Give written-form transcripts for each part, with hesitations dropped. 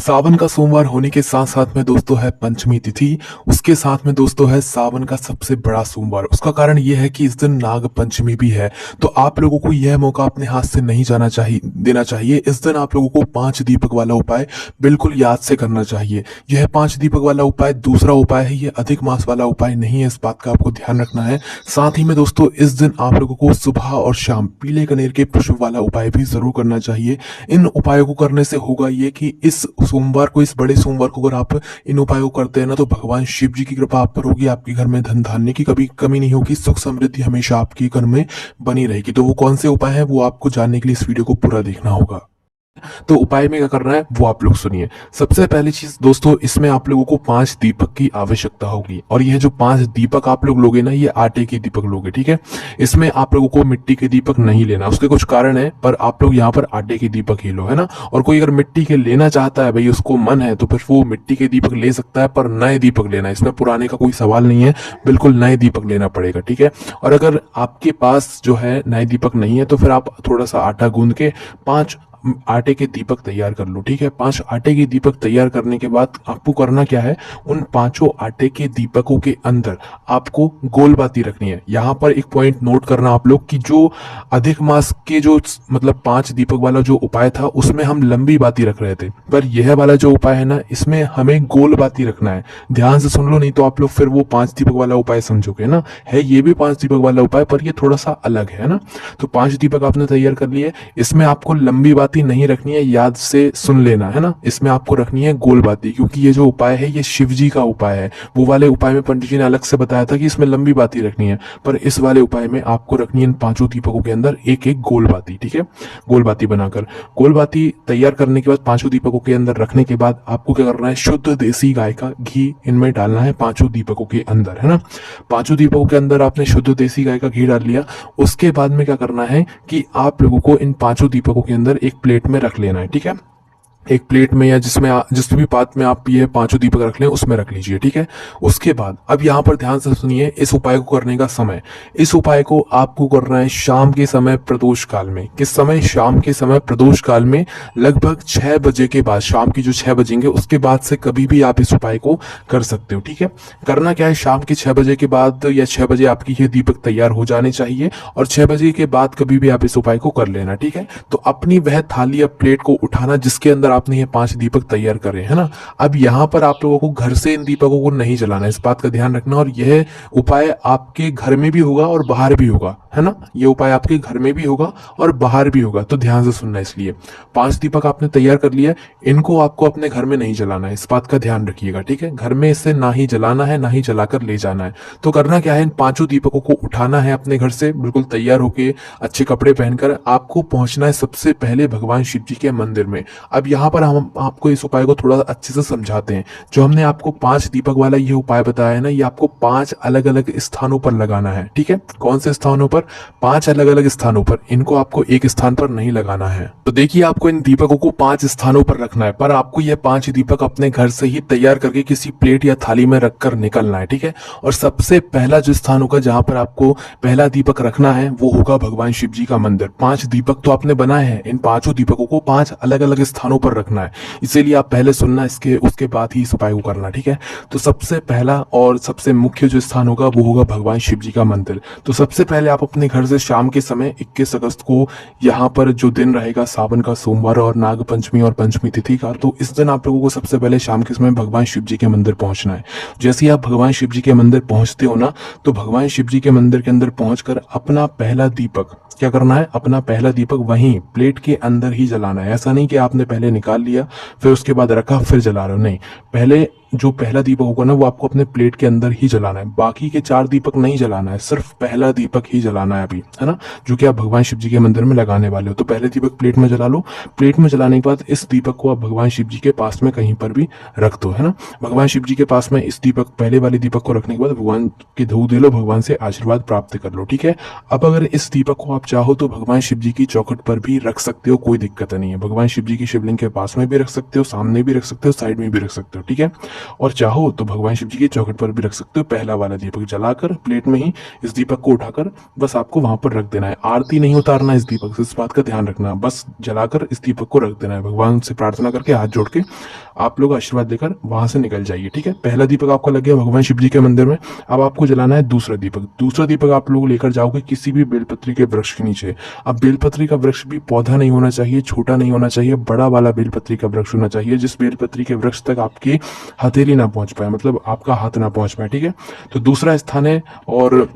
सावन का सोमवार होने के साथ साथ में दोस्तों है पंचमी तिथि। उसके साथ में दोस्तों है सावन का सबसे बड़ा सोमवार। उसका कारण यह है कि इस दिन नाग पंचमी भी है। तो आप लोगों को यह मौका अपने हाथ से नहीं देना चाहिए। इस दिन आप लोगों को 5 दीपक वाला उपाय बिल्कुल याद से करना चाहिए। यह 5 दीपक वाला उपाय दूसरा उपाय है, यह अधिक मास वाला उपाय नहीं है। इस बात का आपको ध्यान रखना है। साथ ही में दोस्तों इस दिन आप लोगों को सुबह और शाम पीले कनेर के पुष्प वाला उपाय भी जरूर करना चाहिए। इन उपायों को करने से होगा ये कि इस सोमवार को, इस बड़े सोमवार को अगर आप इन उपायों को करते हैं ना, तो भगवान शिव जी की कृपा आप पर होगी। आपके घर में धन धान्य की कभी कमी नहीं होगी। सुख समृद्धि हमेशा आपके घर में बनी रहेगी। तो वो कौन से उपाय है वो आपको जानने के लिए इस वीडियो को पूरा देखना होगा। तो उपाय में क्या करना है वो आप लोग सुनिए। सबसे पहली चीज दोस्तों, इसमें आप लोगों को 5 दीपक की आवश्यकता होगी। और यह जो 5 दीपक आप लोग लोगे ना, ये आटे के दीपक लोगे, ठीक है। इसमें आप लोगों को मिट्टी के दीपक नहीं लेना। उसके कुछ कारण है, पर आप लोग यहाँ पर आटे के दीपक ही लो, है ना। और कोई अगर मिट्टी के लेना चाहता है, भाई उसको मन है, तो फिर वो मिट्टी के दीपक ले सकता है, पर नए दीपक लेना। इसमें पुराने का कोई सवाल नहीं है, बिल्कुल नए दीपक लेना पड़ेगा, ठीक है। और अगर आपके पास जो है नए दीपक नहीं है, तो फिर आप थोड़ा सा आटा गूंद के 5 आटे के दीपक तैयार कर लो, ठीक है। 5 आटे के दीपक तैयार करने के बाद आपको करना क्या है, उन 5 आटे के दीपकों के अंदर आपको गोल बाती रखनी है। यहां पर एक पॉइंट नोट करना आप लोग कि जो अधिक मास के जो मतलब 5 दीपक वाला जो उपाय था, उसमें हम लंबी बाती रख रहे थे, पर यह वाला जो उपाय है ना, इसमें हमें गोल बाती रखना है। ध्यान से सुन लो, नहीं तो आप लोग फिर वो 5 दीपक वाला उपाय समझोगे ना। है ये भी 5 दीपक वाला उपाय, पर ये थोड़ा सा अलग है ना। तो 5 दीपक आपने तैयार कर लिए। इसमें आपको लंबी बाती नहीं रखनी है, याद से सुन लेना, है ना। इसमें आपको रखनी है गोल बाती, क्योंकि ये जो उपाय है ये शिव जी का उपाय है। वो वाले उपाय में पंडित जी ने अलग से बताया था कि इसमें लंबी बाती रखनी है, पर इस वाले उपाय में आपको रखनी है इन 5 दीपकों के अंदर एक एक गोल बाती, ठीक है। गोल बाती बनाकर, गोल बाती तैयार करने के बाद 5 दीपकों के अंदर रखने के बाद आपको क्या करना है, शुद्ध देसी गाय का घी इनमें डालना है 5 दीपकों के अंदर, है ना। 5 दीपकों के अंदर आपने शुद्ध देसी गाय का घी डाल लिया। उसके बाद में क्या करना है कि आप लोगों को इन 5 दीपकों के अंदर एक प्लेट में रख लेना है, ठीक है। एक प्लेट में या जिस भी पात्र में आप ये 5 दीपक रख लें उसमें रख लीजिए, ठीक है। उसके बाद अब यहाँ पर ध्यान से सुनिए, इस उपाय को करने का समय, इस उपाय को आपको करना है शाम के समय प्रदोष काल में। किस समय? शाम के समय प्रदोष काल में, लगभग 6 बजे के बाद, शाम की जो 6 बजेंगे उसके बाद से कभी भी आप इस उपाय को कर सकते हो, ठीक है। करना क्या है, शाम के 6 बजे के बाद या 6 बजे आपकी ये दीपक तैयार हो जाने चाहिए, और 6 बजे के बाद कभी भी आप इस उपाय को कर लेना, ठीक है। तो अपनी वह थाली या प्लेट को उठाना जिसके अंदर आपने ये 5 दीपक तैयार करे, है ना। अब यहाँ पर आप लोगों को घर से इन दीपकों को नहीं जलाना, इस बात का ध्यान रखना। और यह उपाय आपके घर में भी होगा और बाहर भी होगा, है ना। ये उपाय आपके घर में भी होगा और बाहर भी होगा, तो ध्यान से सुनना। इसलिए 5 दीपक आपने तैयार कर लिया, इनको आपको अपने घर में नहीं जलाना है, इस बात का ध्यान रखिएगा, ठीक है। घर में इसे ना ही जलाना है, ना ही जलाकर ले जाना है। तो करना क्या है, इन 5 दीपकों को उठाना है अपने घर से, बिल्कुल तैयार होके अच्छे कपड़े पहनकर आपको पहुंचना है सबसे पहले भगवान शिव जी के मंदिर में। अब यहाँ पर हम आपको इस उपाय को थोड़ा अच्छे से समझाते हैं। जो हमने आपको 5 दीपक वाला ये उपाय बताया है ना, ये आपको 5 अलग अलग स्थानों पर लगाना है, ठीक है। कौन से स्थानों पर? 5 अलग अलग स्थानों पर। इनको आपको एक स्थान पर नहीं लगाना है। तो देखिए, आपको इन दीपकों को 5 स्थानों पर रखना है, पर आपको ये 5 दीपक अपने घर से ही तैयार करके किसी प्लेट या थाली में रखकर निकलना है, ठीक है। और सबसे पहला जो स्थान होगा जहां पर आपको पहला दीपक रखना है, वो होगा भगवान शिव जी का मंदिर। 5 दीपक तो आपने बनाए हैं, इन 5 दीपकों को 5 अलग अलग स्थानों पर रखना है। इसीलिए आप पहले सुनना, इसके उसके बाद ही इस उपाय को करना, ठीक है। तो सबसे पहला और सबसे मुख्य जो स्थान होगा वो होगा भगवान शिव जी का मंदिर। तो सबसे पहले आप अपने घर से शाम के समय 21 अगस्त को, यहाँ पर जो दिन रहेगा सावन का सोमवार और नाग पंचमी और पंचमी तिथि का, तो इस दिन आप लोगों को सबसे पहले शाम के समय भगवान शिव जी के मंदिर पहुंचना है। जैसे ही आप भगवान शिव जी के मंदिर पहुंचते हो ना, तो भगवान शिव जी के मंदिर के अंदर पहुंचकर अपना पहला दीपक क्या करना है, अपना पहला दीपक वहीं प्लेट के अंदर ही जलाना है। ऐसा नहीं कि आपने पहले निकाल लिया फिर उसके बाद रखा फिर जला रहे हो, नहीं। पहले जो पहला दीपक होगा ना, वो आपको अपने प्लेट के अंदर ही जलाना है। बाकी के 4 दीपक नहीं जलाना है, सिर्फ पहला दीपक ही जलाना है अभी, है ना, जो कि आप भगवान शिव जी के मंदिर में लगाने वाले हो। तो पहले दीपक प्लेट में जला लो। प्लेट में जलाने के बाद इस दीपक को आप भगवान शिव जी के पास में कहीं पर भी रख दो, है ना। भगवान शिव जी के पास में इस दीपक, पहले वाले दीपक को रखने के बाद भगवान की धूप दे लो, भगवान से आशीर्वाद प्राप्त कर लो, ठीक है। अब अगर इस दीपक को आप चाहो तो भगवान शिव जी की चौखट पर भी रख सकते हो, कोई दिक्कत नहीं है। भगवान शिव जी की शिवलिंग के पास में भी रख सकते हो, सामने भी रख सकते हो, साइड में भी रख सकते हो, ठीक है। और चाहो तो भगवान शिव जी की चौखट पर भी रख सकते हो। पहला वाला दीपक जलाकर प्लेट में ही इस दीपक को उठाकर बस आपको वहां पर रख देना है। आरती नहीं उतारना इस दीपक से, इस बात का ध्यान रखना। बस जलाकर इस दीपक को रख देना है, भगवान से प्रार्थना करके हाथ जोड़ के आप लोग आशीर्वाद लेकर वहां से निकल जाइए, ठीक है। पहला दीपक आपका लग गया भगवान शिव जी के मंदिर में। अब आपको जलाना है दूसरा दीपक। दूसरा दीपक आप लोग लेकर जाओगे किसी भी बेलपत्री के वृक्ष के नीचे। अब बेलपत्री का वृक्ष भी पौधा नहीं होना चाहिए, छोटा नहीं होना चाहिए, बड़ा वाला बेलपत्री का वृक्ष होना चाहिए, जिस बेलपत्री के वृक्ष तक आपकी हथेली ना पहुंच पाए, मतलब आपका हाथ ना पहुंच पाए, ठीक है। तो दूसरा स्थान है। और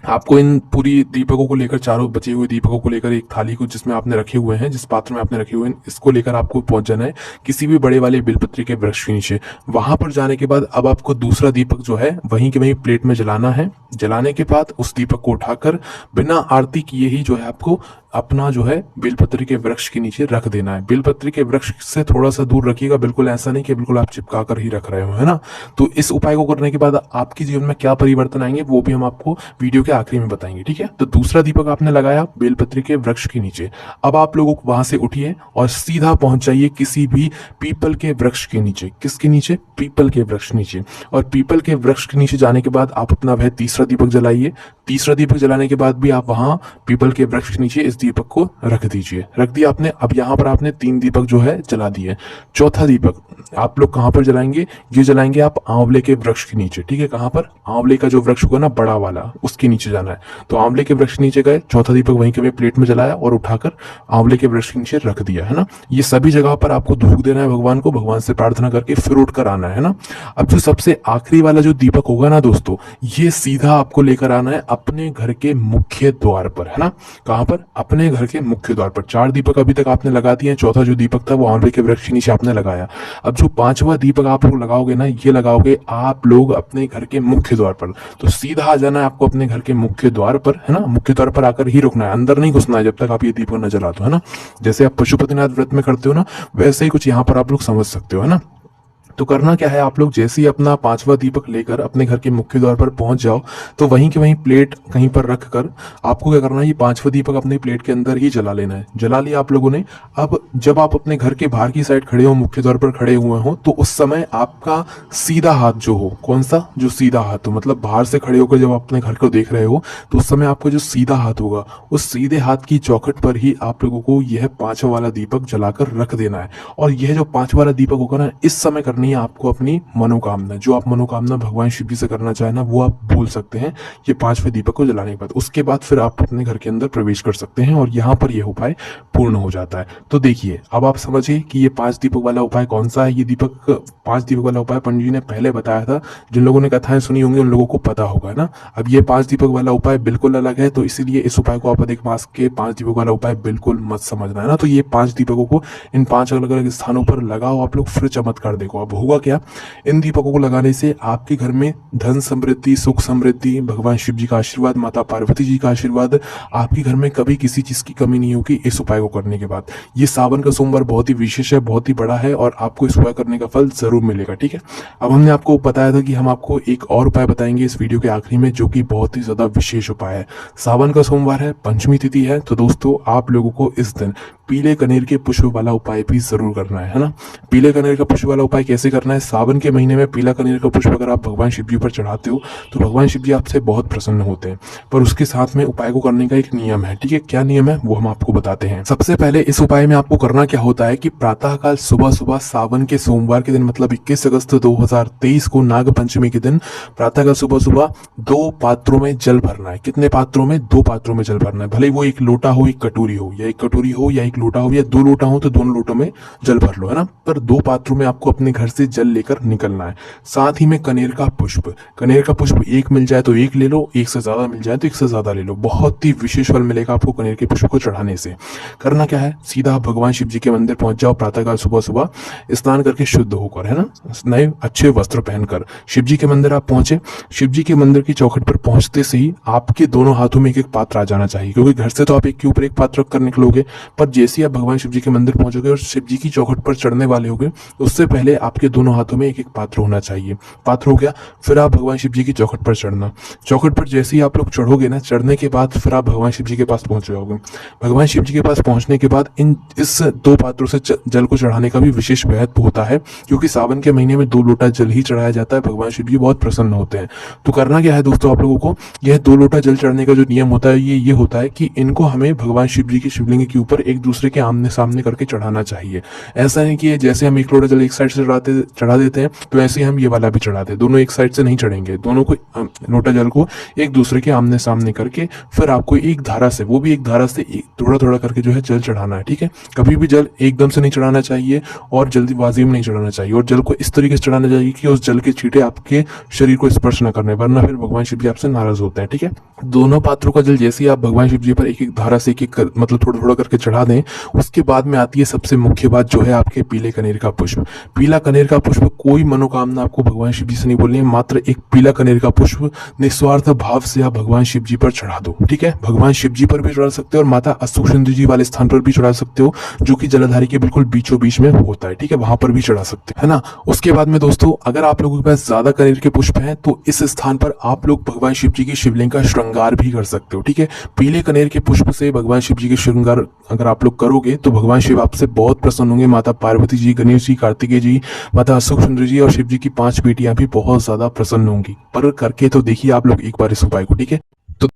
आपको इन पूरी दीपकों को लेकर, चारों बचे हुए दीपकों को लेकर, एक थाली को जिसमें आपने रखे हुए हैं, जिस पात्र में आपने रखे हुए हैं, इसको लेकर आपको पहुंच जाना है किसी भी बड़े वाले बेलपत्री के वृक्ष के नीचे। वहां पर जाने के बाद अब आपको दूसरा दीपक जो है वहीं के वहीं प्लेट में जलाना है। जलाने के बाद उस दीपक को उठाकर बिना आरती किए ही जो है आपको अपना जो है बेलपत्री के वृक्ष के नीचे रख देना है। बेलपत्री के वृक्ष से थोड़ा सा दूर रखिएगा, बिल्कुल ऐसा नहीं कि बिल्कुल आप चिपका कर ही रख रहे हो, है ना। तो इस उपाय को करने के बाद आपके जीवन में क्या परिवर्तन आएंगे वो भी हम आपको वीडियो के आखिरी में बताएंगे, ठीक है। तो दूसरा दीपक आपने लगाया बेलपत्री के वृक्ष के नीचे। अब आप लोगों को वहां से उठिए और सीधा पहुंच जाइए किसी भी पीपल के वृक्ष के नीचे। किसके नीचे? पीपल के वृक्ष नीचे। और पीपल के वृक्ष के नीचे जाने के बाद आप अपना वह तीसरा दीपक जलाइए। तीसरा दीपक जलाने के बाद भी आप वहां पीपल के वृक्ष के नीचे इस दीपक को रख दीजिए। रख दिया आपने। अब यहाँ पर आपने 3 दीपक जो है जला दिए। चौथा दीपक आप लोग कहां पर जलाएंगे? ये जलाएंगे आप आंवले के वृक्ष के नीचे, ठीक है। कहां पर? आंवले का जो वृक्ष होगा ना बड़ा वाला, उसके नीचे जाना है। तो आंवले के वृक्ष नीचे गए, चौथा दीपक वहीं के वहीं प्लेट में जलाया और उठाकर आंवले के वृक्ष के नीचे रख दिया, है ना। ये सभी जगह पर आपको धूप देना है भगवान को, भगवान से प्रार्थना करके फिर उठ कर आना है ना। अब जो सबसे आखिरी वाला जो दीपक होगा ना दोस्तों, ये सीधा आपको लेकर आना है अपने घर के मुख्य द्वार पर, है ना। कहां पर? अपने घर के मुख्य द्वार पर। 4 दीपक अभी तक आपने लगा दिए। चौथा जो दीपक था वो आंवले के वृक्ष के नीचे आपने लगाया। अब जो 5वां दीपक आप लोग लगाओगे ना, ये लगाओगे आप लोग अपने घर के मुख्य द्वार पर। तो सीधा आ जाना है आपको अपने घर के मुख्य द्वार पर, है ना। मुख्य द्वार पर आकर ही रुकना है, अंदर नहीं घुसना है जब तक आप ये दीपक न जला दो, है ना। जैसे आप पशुपतिनाथ व्रत में करते हो ना, वैसे ही कुछ यहाँ पर आप लोग समझ सकते हो, है ना। तो करना क्या है, आप लोग जैसे ही अपना 5वां दीपक लेकर अपने घर के मुख्य द्वार पर पहुंच जाओ, तो वहीं के वहीं प्लेट कहीं पर रख कर आपको क्या करना है, ये 5वां दीपक अपने प्लेट के अंदर ही जला लेना है। जला लिया आप लोगों ने। अब जब आप अपने घर के बाहर की साइड खड़े हो, मुख्य द्वार पर खड़े हुए हो, तो उस समय आपका सीधा हाथ जो हो, कौन सा? जो सीधा हाथ हो, मतलब बाहर से खड़े होकर जब अपने घर को देख रहे हो, तो उस समय आपका जो सीधा हाथ होगा, उस सीधे हाथ की चौखट पर ही आप लोगों को यह 5वां वाला दीपक जलाकर रख देना है। और यह जो 5वां वाला दीपक होगा ना, इस समय करनी है आपको अपनी मनोकामना। जो आप मनोकामना भगवान शिव जी से करना चाहे ना, वो आप बोल सकते हैं ये 5वें दीपक को जलाने के बाद। उसके बाद फिर आप अपने घर के अंदर प्रवेश कर सकते हैं और यहाँ पर यह उपाय पूर्ण हो जाता है। तो देखिए, अब आप समझिए कि ये 5 दीपक वाला उपाय कौन सा है। ये दीपक 5 दीपक वाला उपाय पंडित जी ने पहले बताया था। जिन लोगों ने कथाएं सुनी होंगी उन लोगों को पता होगा ना। अब ये 5 दीपक वाला उपाय बिल्कुल अलग है, तो इसीलिए इस उपाय को आप अधिक मास के 5 दीपक वाला उपाय बिल्कुल मत समझना, है ना। तो ये 5 दीपकों को इन 5 अलग अलग स्थानों पर लगाओ आप लोग, फिर चमत्कार देखो। अब होगा क्या, इन दीपकों को लगाने से आपके घर में धन समृद्धि, सुख समृद्धि, भगवान शिव जी का आशीर्वाद, माता पार्वती जी का आशीर्वाद, आपके घर में कभी किसी चीज की कमी नहीं होगी इस उपाय को करने के बाद। ये सावन का सोमवार बहुत ही विशेष है, बहुत ही बड़ा है और आपको इस उपाय करने का फल जरूर मिलेगा, ठीक है। अब हमने आपको बताया था कि हम आपको एक और उपाय बताएंगे इस वीडियो के आखिरी में, जो कि बहुत ही ज्यादा विशेष उपाय है। सावन का सोमवार है, पंचमी तिथि है, तो दोस्तों आप लोगों को इस दिन पीले कनेर के पुष्प वाला उपाय भी जरूर करना है ना। पीले कनेर का पुष्प वाला उपाय कैसे करना है? सावन के महीने में पीला कनेर का पुष्प अगर आप भगवान शिव जी पर चढ़ाते हो तो भगवान शिव जी आपसे बहुत प्रसन्न होते हैं। पर उसके साथ में उपाय को करने का एक नियम है, ठीक है। क्या नियम है वो हम आपको बताते हैं। सबसे पहले इस उपाय में आपको करना क्या होता है कि प्रातःकाल सुबह सुबह सावन के सोमवार के दिन, मतलब 21 अगस्त 2023 को नाग पंचमी के दिन प्रातःकाल सुबह सुबह 2 पात्रों में जल भरना है। कितने पात्रों में? 2 पात्रों में जल भरना है। भले वो एक लोटा हो, एक कटोरी हो, या एक कटोरी हो या एक लोटा हो, या 2 लोटा हो तो दोनों लोटों में जल भर लो, है ना। पर 2 पात्रों में आपको अपने घर से जल लेकर निकलना है। साथ ही में कनेर का पुष्प, कनेर का पुष्प एक मिल जाए तो एक ले लो, एक से ज्यादा मिल जाए तो एक से ज्यादा ले लो। बहुत ही विशेष फल मिलेगा आपको कनेर के पुष्प को चढ़ाने से। करना क्या है, सीधा भगवान शिव जी के मंदिर पहुंच जाओ प्रातःकाल सुबह सुबह, स्नान करके शुद्ध होकर, है ना, नए अच्छे वस्त्र पहनकर शिव जी के मंदिर आप पहुंचे। शिव जी के मंदिर की चौखट पर पहुंचते से ही आपके दोनों हाथों में एक एक पात्र आ जाना चाहिए, क्योंकि घर से तो आप एक के ऊपर एक पात्र रखकर निकलोगे, पर जैसे ही आप भगवान शिव जी के मंदिर पहुंचोगे और शिव जी की चौखट पर चढ़ने वाले होगे, उससे पहले आप आपके दोनों हाथों में एक एक पात्र होना चाहिए। पात्र हो गया, फिर आप भगवान शिव जी की चौखट पर चढ़ना। चौखट पर जैसे ही आप लोग चढ़ोगे ना, चढ़ने के बाद फिर आप भगवान शिव जी के पास पहुंच जाओगे। भगवान शिव जी के पास पहुंचने के बाद इस दो पात्रों से जल को चढ़ाने का भी विशेष महत्व होता है, क्योंकि सावन के महीने में 2 लोटा जल ही चढ़ाया जाता है। भगवान शिव जी बहुत प्रसन्न होते हैं। तो करना क्या है दोस्तों, आप लोगों को यह 2 लोटा जल चढ़ने का जो नियम होता है ये होता है कि इनको हमें भगवान शिव जी की शिवलिंग के ऊपर एक दूसरे के आमने सामने करके चढ़ाना चाहिए। ऐसा नहीं कि जैसे हम एक लोटा जल एक साइड से चढ़ा देते हैं तो ऐसे ही हम ये वाला भी चढ़ाते हैं। दोनों एक साइड से नहीं चढ़ेंगे, दोनों को लोटा जल को एक दूसरे के आमने सामने करके फिर आपको एक धारा से, वो भी एक धारा से थोड़ा थोड़ा करके जो है जल चढ़ाना है। ठीक है, कभी भी जल एकदम से नहीं चढ़ाना चाहिए और जल्दीबाजी में नहीं चढ़ाना चाहिए, और जल को इस तरीके से चढ़ाना चाहिए कि उस जल के छींटे आपके शरीर को स्पर्श न करने, वरना फिर भगवान शिव जी आपसे नाराज होते हैं। ठीक है, दोनों पात्रों का जल जैसे ही आप भगवान शिव जी पर एक एक धारा से एक मतलब थोड़ा थोड़ा करके चढ़ा दें, उसके बाद में आती है सबसे मुख्य बात, जो है आपके पीले कनेर का पुष्प। पीला कनेर का पुष्प, कोई मनोकामना आपको भगवान शिव जी से नहीं बोलनी है, मात्र एक पीला कनेर का पुष्प निस्वार्थ भाव से आप भगवान शिव जी पर चढ़ा दो। ठीक है, भगवान शिव जी पर भी चढ़ा सकते हो और माता अष्टोक सुंदरी जी वाले स्थान पर भी चढ़ा सकते हो, जो कि जलधारी के बिल्कुल बीचों बीच में होता है। ठीक है, वहां पर भी चढ़ा सकते हो, है ना। उसके बाद में दोस्तों, अगर आप लोगों के पास ज्यादा कनेर के पुष्प हैं तो इस स्थान पर आप लोग भगवान शिव जी की शिवलिंग का श्रृंगार भी कर सकते हो। ठीक है, पीले कनेर के पुष्प से भगवान शिव जी के श्रृंगार अगर आप लोग करोगे तो भगवान शिव आपसे बहुत प्रसन्न होंगे। माता पार्वती जी, गणेश जी, कार्तिकेय जी, माता अष्टोक सुंदरी जी और शिव जी की 5 बेटियां भी बहुत ज्यादा प्रसन्न होंगी। पर करके तो देखिए आप लोग एक बार इस उपाय को। ठीक है।